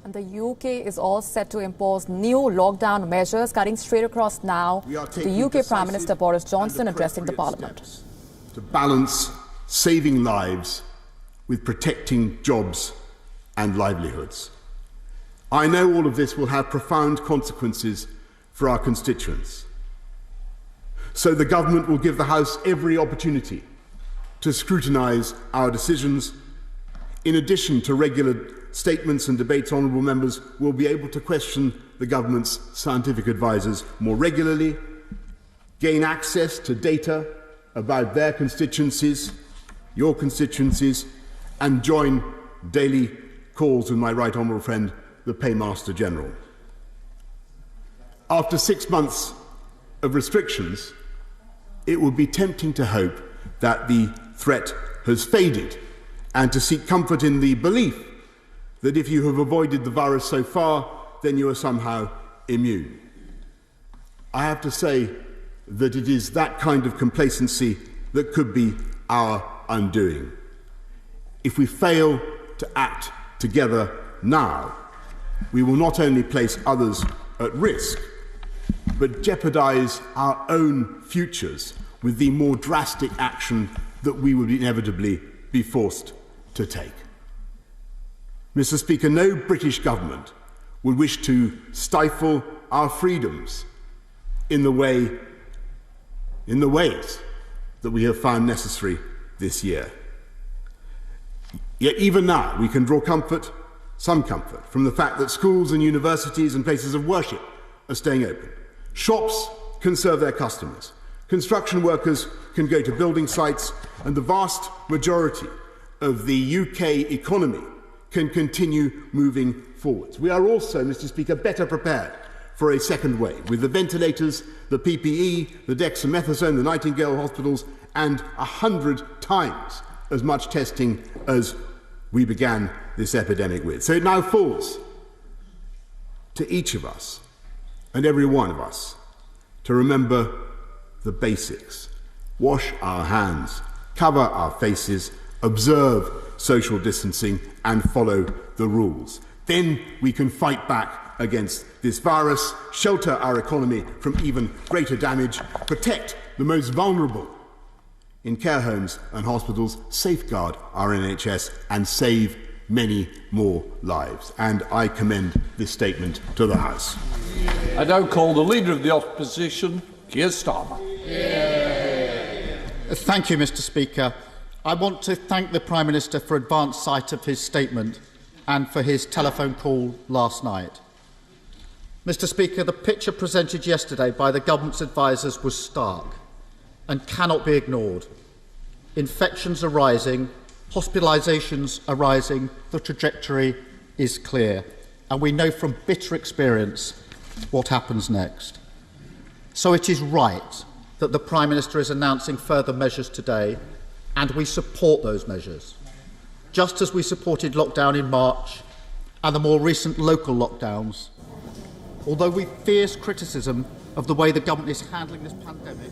And the UK is all set to impose new lockdown measures, cutting straight across now. The UK Prime Minister Boris Johnson addressing the Parliament. To balance saving lives with protecting jobs and livelihoods. I know all of this will have profound consequences for our constituents. So the government will give the House every opportunity to scrutinise our decisions. In addition to regular statements and debates, honourable members will be able to question the government's scientific advisers more regularly, gain access to data about their constituencies, your constituencies, and join daily calls with my right honourable friend, the Paymaster General. After 6 months of restrictions, it would be tempting to hope that the threat has faded and to seek comfort in the belief that if you have avoided the virus so far, then you are somehow immune. I have to say that it is that kind of complacency that could be our undoing. If we fail to act together now, we will not only place others at risk, but jeopardise our own futures with the more drastic action that we would inevitably be forced to take. Mr. Speaker, no British government would wish to stifle our freedoms in the ways that we have found necessary this year. Yet even now we can draw some comfort, from the fact that schools and universities and places of worship are staying open. Shops can serve their customers. Construction workers can go to building sites, and the vast majority of the UK economy can continue moving forwards. We are also, Mr. Speaker, better prepared for a second wave, with the ventilators, the PPE, the dexamethasone, the Nightingale hospitals, and 100 times as much testing as we began this epidemic with. So it now falls to each of us and every one of us to remember the basics. Wash our hands, cover our faces, observe social distancing, and follow the rules. Then we can fight back against this virus, shelter our economy from even greater damage, protect the most vulnerable in care homes and hospitals, safeguard our NHS, and save many more lives. And I commend this statement to the House. I now call the Leader of the Opposition, Keir Starmer. Thank you, Mr. Speaker. I want to thank the Prime Minister for advance sight of his statement and for his telephone call last night. Mr. Speaker, the picture presented yesterday by the government's advisers was stark and cannot be ignored. Infections are rising, hospitalisations are rising, the trajectory is clear, and we know from bitter experience what happens next. So it is right that the Prime Minister is announcing further measures today, and we support those measures, just as we supported lockdown in March and the more recent local lockdowns. Although we fierce criticism of the way the government is handling this pandemic,